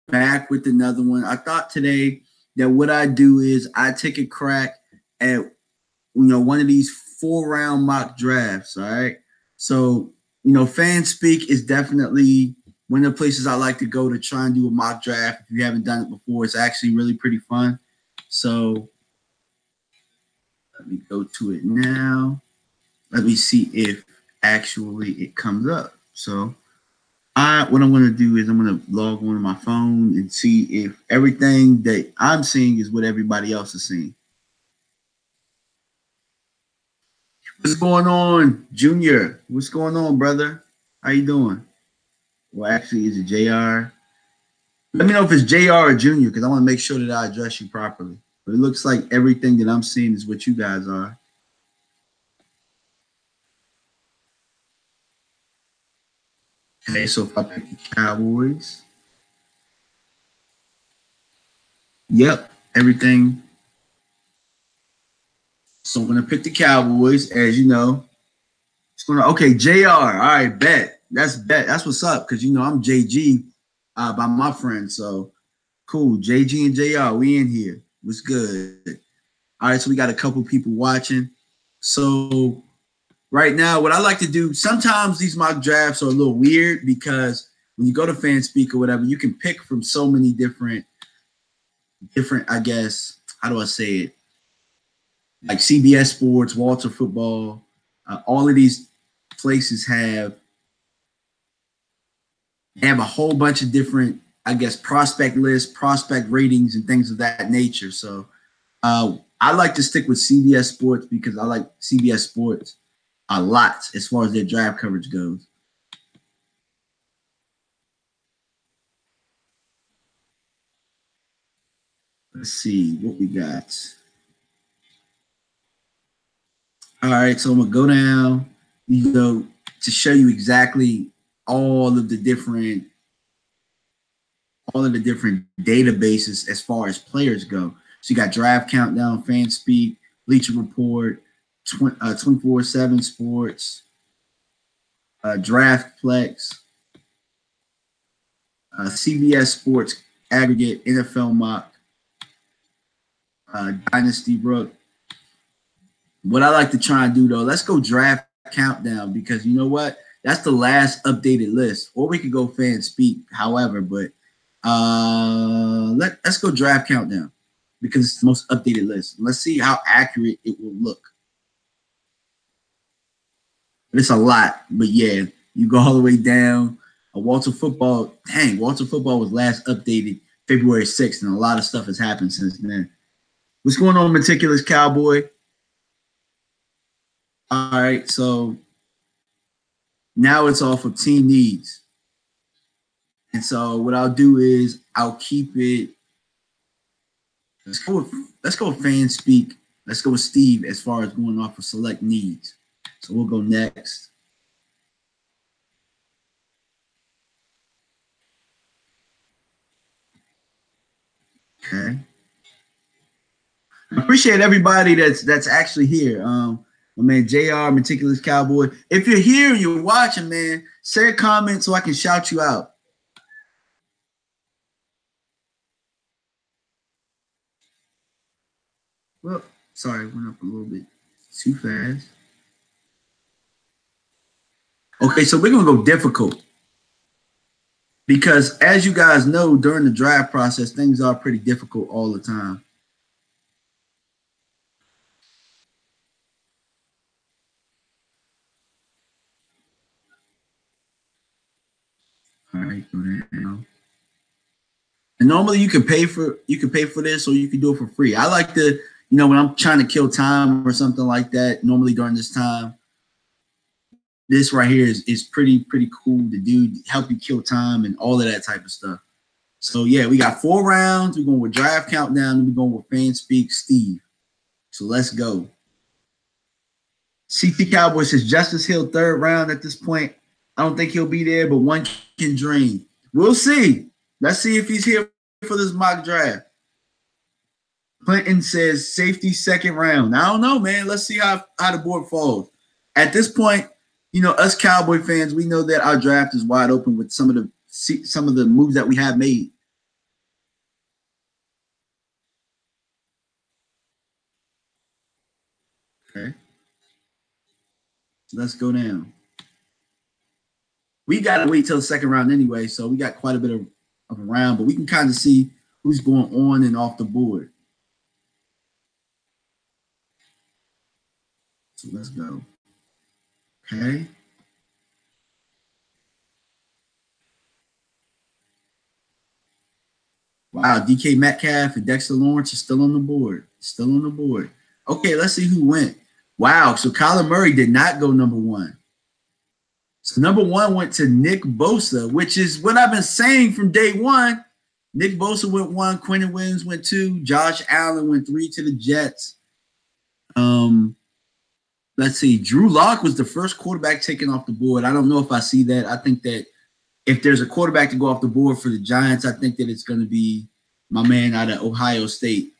back with another one. I thought today that what I do is I take a crack at one of these 4 round mock drafts. All right. So, fan speak is definitely one of the places I like to go to try and do a mock draft. If you haven't done it before, it's actually really pretty fun. So let me go to it now. Let me see if actually it comes up. So what I'm going to do is I'm going to log on to my phone and see if everything that I'm seeing is what everybody else is seeing. What's going on, Junior? What's going on, brother? How you doing? Well, actually, is it JR? Let me know if it's JR or Junior because I want to make sure that I address you properly. But it looks like everything that I'm seeing is what you guys are. Okay, so if I pick the Cowboys, yep, everything. So I'm gonna pick the Cowboys, as you know. It's gonna okay, JR. All right, bet. That's what's up, because I'm JG by my friend. So cool. JG and JR, we in here. What's good? All right, so we got a couple people watching. So right now, what I like to do, sometimes these mock drafts are a little weird because when you go to FanSpeak or whatever, you can pick from so many different, I guess, how do I say it? Like CBS Sports, Walter Football, all of these places have a whole bunch of different, I guess, prospect lists, prospect ratings, and things of that nature. So I like to stick with CBS Sports because I like CBS Sports a lot as far as their draft coverage goes. Let's see what we got. All right, so I'm gonna go down, to show you exactly all of the different databases as far as players go. So you got Draft Countdown, FanSpeak, Bleacher Report, 24/7 Sports, Draftplex, CBS Sports Aggregate, NFL Mock, Dynasty Rook. What I like to try and do, though, let's go Draft Countdown, because you know what? That's the last updated list. Or we could go FanSpeak, however, but let's go Draft Countdown because it's the most updated list. Let's see how accurate it will look. It's a lot, but yeah, you go all the way down. Walter Football was last updated February 6th, and a lot of stuff has happened since then. What's going on, Meticulous Cowboy? All right, so now it's off of team needs. And so what I'll do is I'll keep it. Let's go with FanSpeak. Let's go with Steve as far as going off of select needs. So we'll go next. Okay. I appreciate everybody that's actually here. My man JR, Meticulous Cowboy. If you're here and you're watching, man, say a comment so I can shout you out. Well, sorry, went up a little bit too fast. Okay, so we're gonna go difficult. Because as you guys know, during the draft process, things are pretty difficult all the time. All right, go down. And normally you can pay for this, or you can do it for free. I like to, when I'm trying to kill time or something like that, normally during this time, this right here is pretty cool to do, help you kill time and all of that type of stuff. So yeah, we got 4 rounds. We're going with Draft Countdown, and we're going with FanSpeak Steve. So let's go. CT Cowboy says Justice Hill 3rd round at this point. I don't think he'll be there, but one can dream. We'll see. Let's see if he's here for this mock draft. Clinton says safety 2nd round. I don't know, man. Let's see how the board falls. At this point, us Cowboy fans, we know that our draft is wide open with some of the moves that we have made. Okay. So let's go down. We got to wait till the second round anyway, so we got quite a bit of a round, but we can kind of see who's going on and off the board. So let's go. Okay. Wow, DK Metcalf and Dexter Lawrence are still on the board. Still on the board. Okay, let's see who went. Wow, so Kyler Murray did not go number one. So number one went to Nick Bosa, which is what I've been saying from day one. Nick Bosa went one, Quentin Williams went two, Josh Allen went three to the Jets. Let's see. Drew Lock was the first quarterback taken off the board. I don't know if I see that. I think that if there's a quarterback to go off the board for the Giants, I think that it's going to be my man out of Ohio State.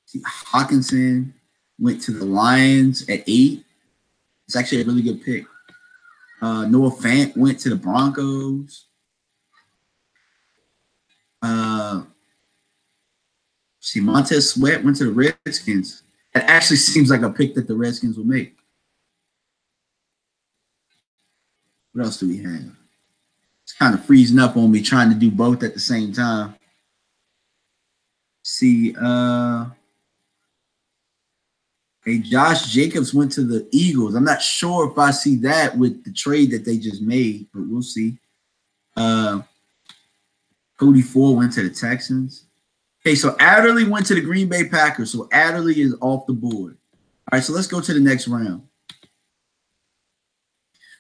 See, Hawkinson went to the Lions at 8. It's actually a really good pick. Noah Fant went to the Broncos. See, Montez Sweat went to the Redskins. That actually seems like a pick that the Redskins will make. What else do we have? It's kind of freezing up on me trying to do both at the same time. See, hey, Josh Jacobs went to the Eagles. I'm not sure if I see that with the trade that they just made, but we'll see. Cody Ford went to the Texans. Okay, so Adderley went to the Green Bay Packers. So Adderley is off the board. All right, so let's go to the next round.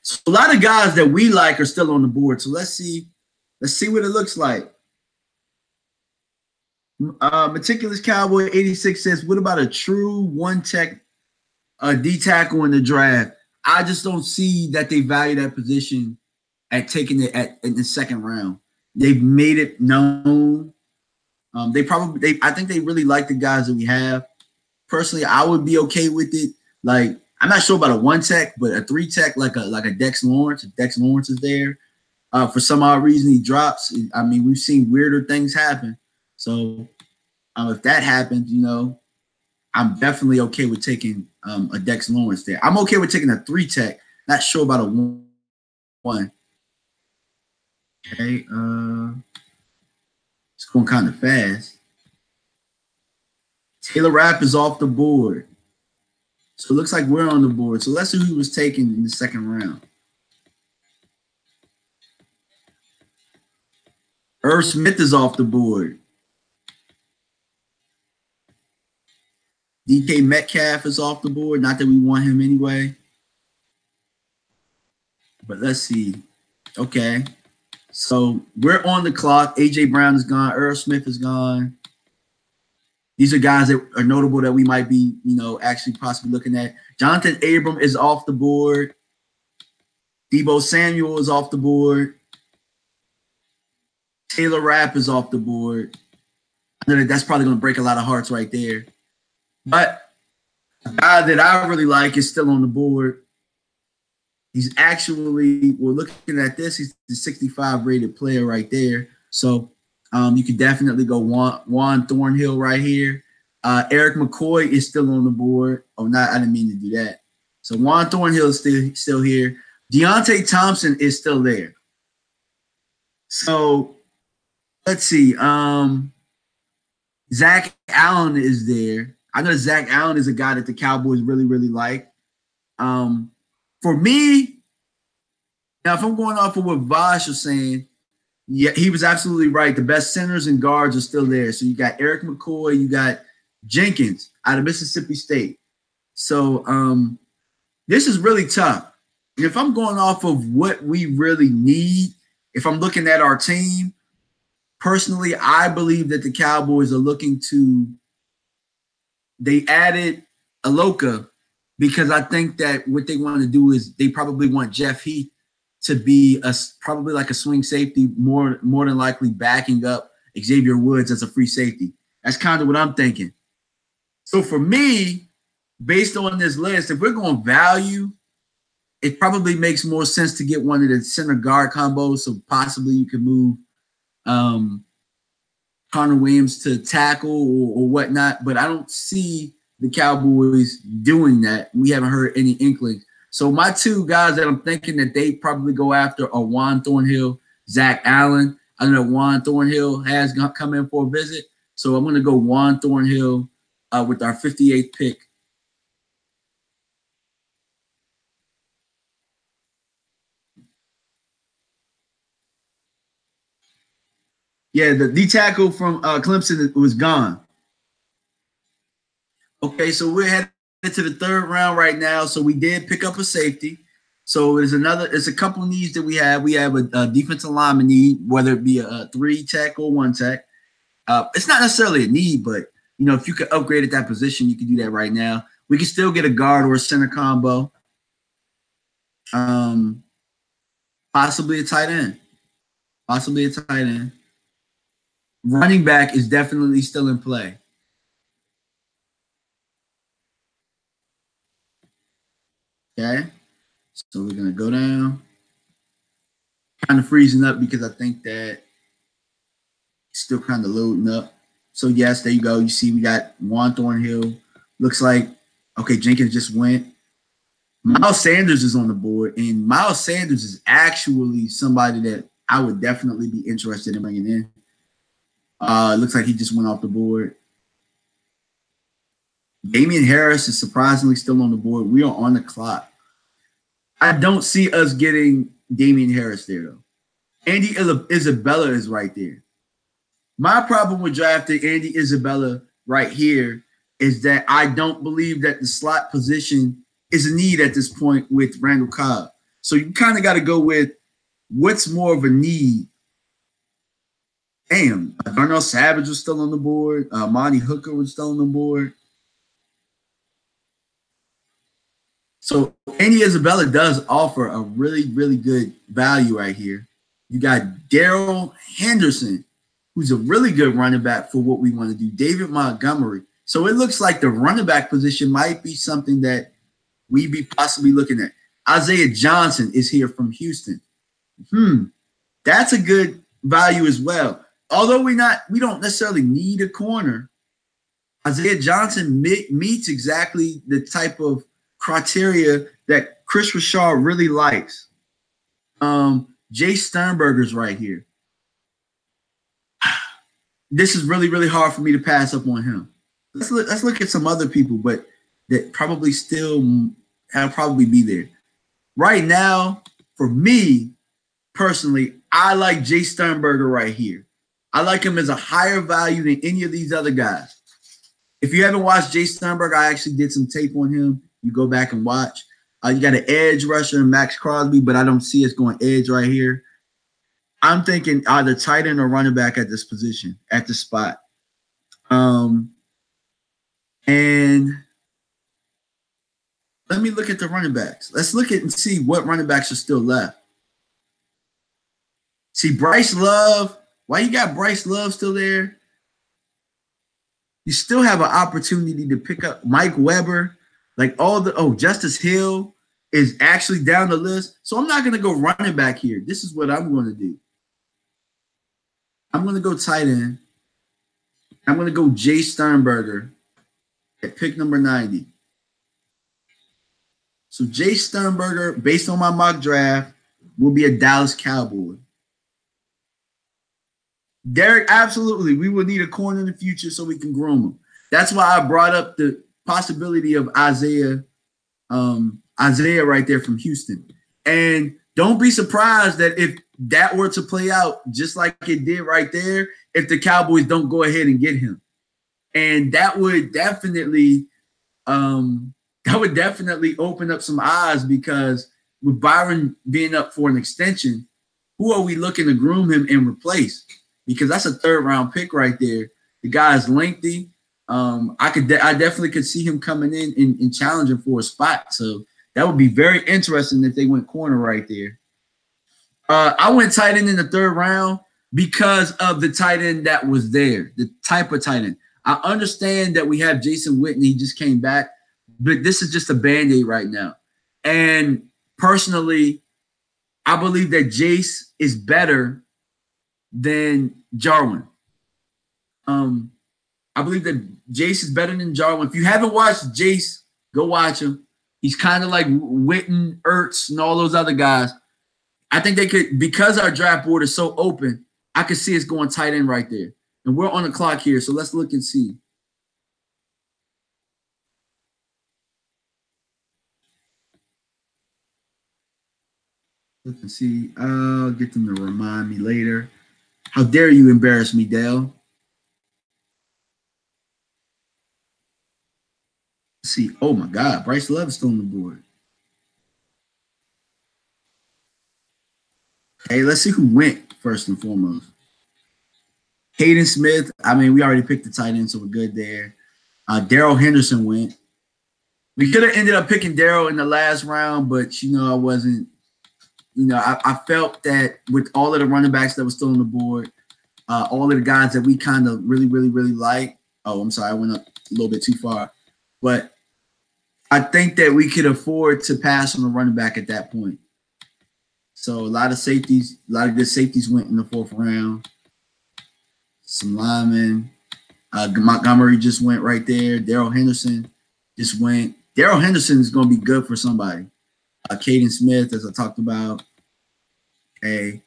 So a lot of guys that we like are still on the board. So let's see what it looks like. Meticulous Cowboy 86 says, what about a true one-tech D tackle in the draft? I just don't see that they value that position at taking it in the second round. They've made it known. I think they really like the guys that we have. Personally, I would be okay with it. Like, I'm not sure about a one tech, but a 3 tech, like a Dex Lawrence. If Dex Lawrence is there, for some odd reason he drops. I mean, we've seen weirder things happen. So if that happens, I'm definitely okay with taking a Dex Lawrence there. I'm okay with taking a 3 tech. Not sure about a 1. Okay, it's going kind of fast. Taylor Rapp is off the board. So it looks like we're on the board. So let's see who was taken in the second round. Irv Smith is off the board. DK Metcalf is off the board. Not that we want him anyway. But let's see. Okay. So we're on the clock. A.J. Brown is gone. Irv Smith is gone. These are guys that are notable that we might be, actually possibly looking at. Jonathan Abram is off the board. Deebo Samuel is off the board. Taylor Rapp is off the board. I know that's probably going to break a lot of hearts right there. But a guy that I really like is still on the board. He's actually, we're looking at this, he's the 65 rated player right there. So you could definitely go Juan Thornhill right here. Eric McCoy is still on the board. Oh, I didn't mean to do that. So Juan Thornhill is still here. Deontay Thompson is still there. So let's see. Zach Allen is there. I know Zach Allen is a guy that the Cowboys really, really like. For me, now if I'm going off of what Vosh was saying, yeah, he was absolutely right. The best centers and guards are still there. So you got Eric McCoy, you got Jenkins out of Mississippi State. So this is really tough. And if I'm going off of what we really need, if I'm looking at our team, personally, I believe that the Cowboys are looking to – they added Aloka because I think that what they want to do is they probably want Jeff Heath to be probably like a swing safety, more than likely backing up Xavier Woods as a free safety. That's kind of what I'm thinking. So for me, based on this list, if we're going value, it probably makes more sense to get one of the center guard combos. So possibly you can move Connor Williams to tackle or whatnot. But I don't see the Cowboys doing that. We haven't heard any inklings. So my two guys that I'm thinking that they probably go after are Juan Thornhill, Zach Allen. I know Juan Thornhill has come in for a visit. So I'm going to go Juan Thornhill with our 58th pick. Yeah, the D tackle from Clemson was gone. Okay, so we're headed to the third round right now. So we did pick up a safety. So it's a couple needs that we have. We have a defensive lineman need, whether it be a 3 tech or 1 tech. It's not necessarily a need, but if you could upgrade at that position, you can do that right now. We can still get a guard or a center combo. Possibly a tight end. Running back is definitely still in play. Okay. So we're going to go down. Kind of freezing up because I think that it's still kind of loading up. So, yes, there you go. You see we got Juan Thornhill. Looks like, okay, Jenkins just went. Miles Sanders is on the board, and Miles Sanders is actually somebody that I would definitely be interested in bringing in. Looks like he just went off the board. Damian Harris is surprisingly still on the board. We are on the clock. I don't see us getting Damian Harris there, though. Andy Isabella is right there. My problem with drafting Andy Isabella right here is that I don't believe that the slot position is a need at this point with Randall Cobb. So you kind of got to go with what's more of a need. Damn, Darnell Savage was still on the board. Monty Hooker was still on the board. So Andy Isabella does offer a really, really good value right here. You got Darrell Henderson, who's a really good running back for what we want to do. David Montgomery. So it looks like the running back position might be something that we be possibly looking at. Isaiah Johnson is here from Houston. That's a good value as well. Although we don't necessarily need a corner, Isaiah Johnson meets exactly the type of criteria that Chris Richard really likes. Jay Sternberger's right here. This is really, really hard for me to pass up on him. Let's look at some other people, but that probably still probably be there. Right now, for me personally, I like Jay Sternberger right here. I like him as a higher value than any of these other guys. If you haven't watched Jay Sternberger, I actually did some tape on him. You go back and watch. You got an edge rusher in Max Crosby, but I don't see us going edge right here. I'm thinking either tight end or running back at this position, at this spot. And let me look at the running backs. Let's look at and see what running backs are still left. See, Bryce Love. Why you got Bryce Love still there? You still have an opportunity to pick up Mike Weber. Like Justice Hill is actually down the list. So I'm not going to go running back here. This is what I'm going to do. I'm going to go tight end. I'm going to go Jay Sternberger at pick number 90. So Jay Sternberger, based on my mock draft, will be a Dallas Cowboy. Derek, absolutely. We will need a corner in the future so we can groom him. That's why I brought up the possibility of Isaiah right there from Houston. And don't be surprised that if that were to play out just like it did right there, if the Cowboys don't go ahead and get him. And that would definitely open up some eyes, because with Byron being up for an extension, who are we looking to groom him and replace? Because that's a third-round pick right there. The guy is lengthy. I definitely could see him coming in and challenging for a spot. So that would be very interesting if they went corner right there. I went tight end in the third round because of the tight end that was there, the type of tight end. I understand that we have Jason Witten. He just came back, but this is just a Band-Aid right now. And personally, I believe that Jace is better than Jarwin. I believe that Jace is better than Jarwin. If you haven't watched Jace, go watch him. He's kind of like Witten, Ertz, and all those other guys. I think they could, because our draft board is so open, I could see us going tight end right there. And we're on the clock here, so let's look and see. Look and see. I'll get them to remind me later. How dare you embarrass me, Dale? Let's see. Oh, my God. Bryce Love is still on the board. Hey, let's see who went first and foremost. Caden Smith. I mean, we already picked the tight end, so we're good there. Darrell Henderson went. We could have ended up picking Darrell in the last round, but, I wasn't. I felt that with all of the running backs that were still on the board, all of the guys that we kind of really, really, really like. Oh, I'm sorry. I went up a little bit too far. But I think that we could afford to pass on a running back at that point. So a lot of good safeties went in the 4th round. Some linemen. Montgomery just went right there. Darrell Henderson just went. Darrell Henderson is going to be good for somebody. Caden Smith, as I talked about. Okay,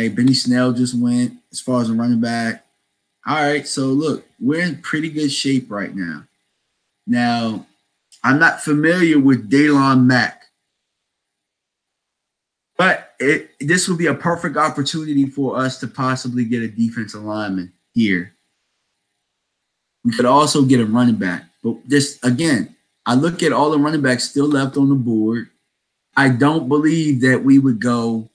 Benny Snell just went as far as a running back. All right, so look, we're in pretty good shape right now. Now, I'm not familiar with Daylon Mack, but this would be a perfect opportunity for us to possibly get a defensive lineman here. We could also get a running back, but again, I look at all the running backs still left on the board. I don't believe that we would go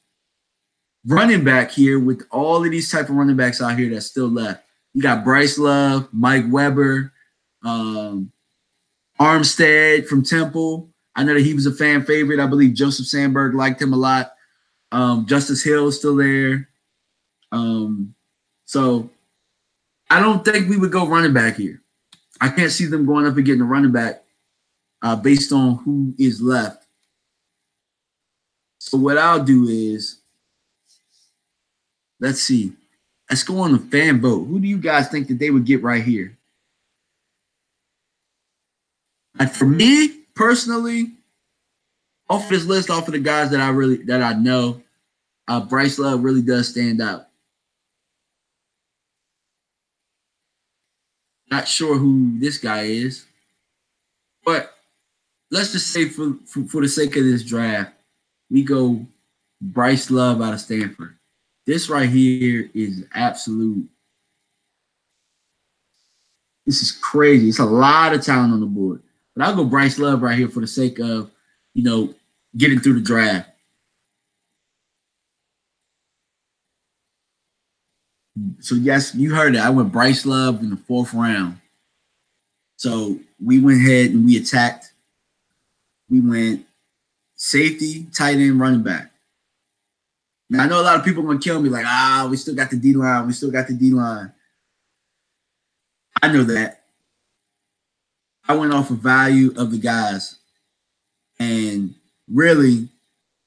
running back here with all of these type of running backs out here that's still left. You got Bryce Love, Mike Weber, Armstead from Temple. I know that he was a fan favorite. I believe Joseph Sandberg liked him a lot. Justice Hill is still there. So I don't think we would go running back here. I can't see them going up and getting a running back based on who is left. So what I'll do is, let's see. Let's go on the fan vote. Who do you guys think that they would get right here? And for me, personally, off this list, off of the guys that I know, Bryce Love really does stand out. Not sure who this guy is, but let's just say for the sake of this draft, we go Bryce Love out of Stanford. This right here is absolute. This is crazy. It's a lot of talent on the board. But I'll go Bryce Love right here for the sake of, getting through the draft. So, yes, you heard it. I went Bryce Love in the 4th round. So, we went ahead and we attacked. We went safety, tight end, running back. Now, I know a lot of people are going to kill me like, we still got the D-line. We still got the D-line. I know that. I went off of value of the guys. And really,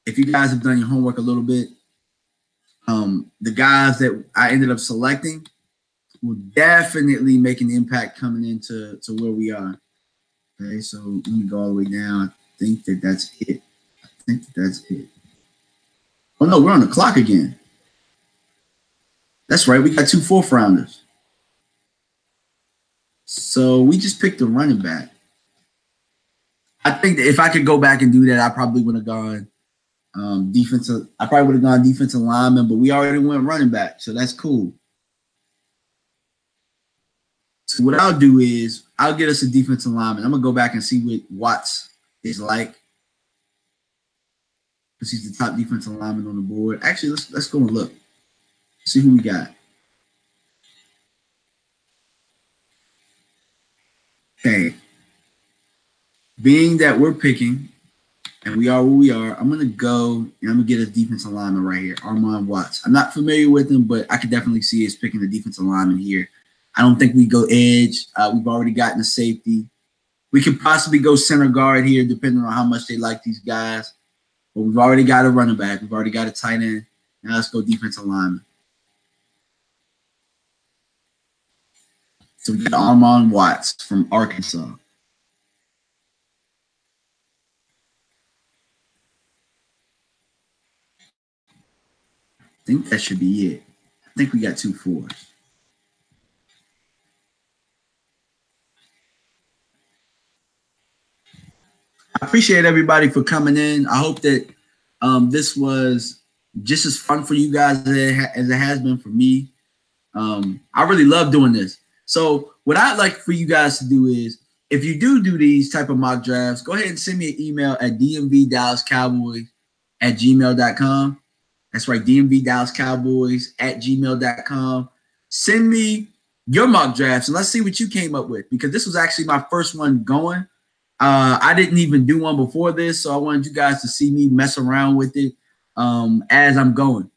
if you guys have done your homework a little bit, the guys that I ended up selecting will definitely make an impact coming into where we are. Okay, so let me go all the way down. I think that's it. Oh, no, we're on the clock again. That's right. We got 2 4th rounders. So we just picked a running back. I think that if I could go back and do that, I probably would have gone defensive. I probably would have gone defensive lineman, but we already went running back, so that's cool. So what I'll do is I'll get us a defensive lineman. I'm gonna go back and see what Watts is like, because he's the top defensive lineman on the board. Actually, let's go and look. See who we got. Okay. Being that we're picking, and we are where we are, I'm going to go and I'm going to get a defensive lineman right here, Armand Watts. I'm not familiar with him, but I could definitely see us picking a defensive lineman here. I don't think we go edge. We've already gotten a safety. We could possibly go center guard here, depending on how much they like these guys. But we've already got a running back. We've already got a tight end. Now let's go defensive lineman. So we got Armand Watts from Arkansas. I think that should be it. I think we got 2 4s. I appreciate everybody for coming in. I hope that this was just as fun for you guys as it has been for me. I really love doing this. So what I'd like for you guys to do is, if you do these type of mock drafts, go ahead and send me an email at dmvdallascowboys@gmail.com. That's right, dmvdallascowboys@gmail.com. Send me your mock drafts and let's see what you came up with, because this was actually my first one going. I didn't even do one before this, so I wanted you guys to see me mess around with it as I'm going.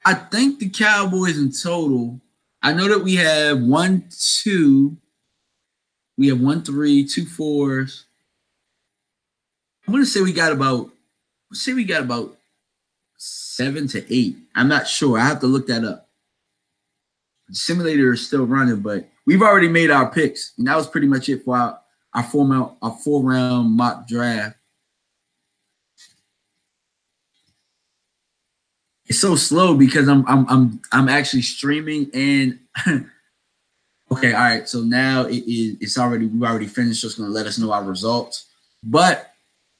I think the Cowboys in total, I know that we have 1, 2, we have 1, 3, 2 4s. I'm gonna say we got about 7 to 8. I'm not sure. I have to look that up. The simulator is still running, but we've already made our picks, and that was pretty much it for our 4-round mock draft. It's so slow because I'm actually streaming and okay, all right. So now we've already finished. So it's gonna let us know our results. But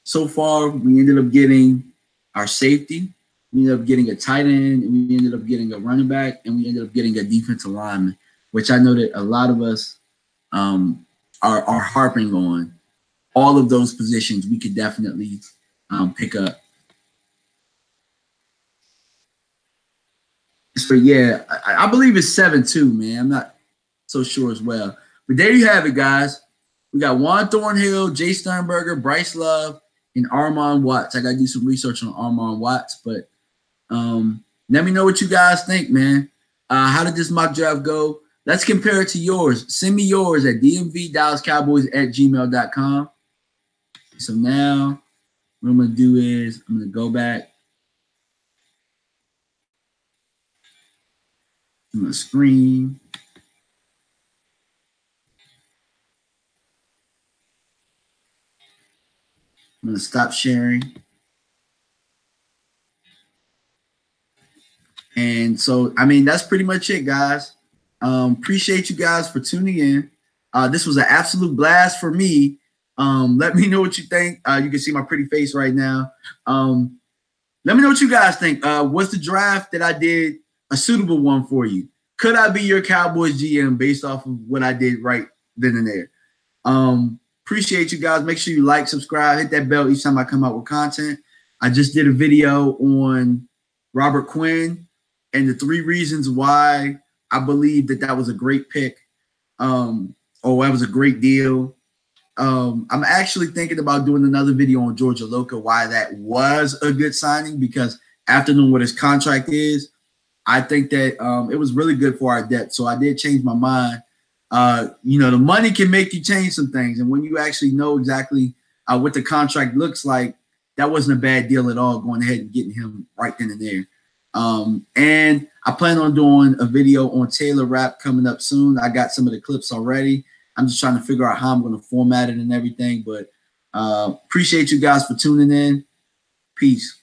so far we ended up getting our safety, we ended up getting a tight end, and we ended up getting a running back, and we ended up getting a defensive lineman, which I know that a lot of us are harping on. All of those positions we could definitely pick up. So yeah, I believe it's 7-2, man. I'm not so sure as well. But there you have it, guys. We got Juan Thornhill, Jay Sternberger, Bryce Love, and Armand Watts. I got to do some research on Armand Watts, but let me know what you guys think, man. How did this mock draft go? Let's compare it to yours. Send me yours at dmvdallascowboys@gmail.com. So now what I'm going to do is I'm going to go back to my screen. I'm going to stop sharing. And so, I mean, that's pretty much it, guys. Appreciate you guys for tuning in. This was an absolute blast for me. Let me know what you think. You can see my pretty face right now. Let me know what you guys think. Was the draft that I did a suitable one for you? Could I be your Cowboys GM based off of what I did right then and there? Appreciate you guys. Make sure you like, subscribe, hit that bell each time I come out with content. I just did a video on Robert Quinn and the 3 reasons why I believe that was a great pick. That was a great deal. I'm actually thinking about doing another video on Georgia Loca, why that was a good signing, because after knowing what his contract is, I think that it was really good for our depth. So I did change my mind. The money can make you change some things. And when you actually know exactly what the contract looks like, that wasn't a bad deal at all, going ahead and getting him right then and there. And I plan on doing a video on Taylor Rapp coming up soon. I got some of the clips already. I'm just trying to figure out how I'm going to format it and everything. But appreciate you guys for tuning in. Peace.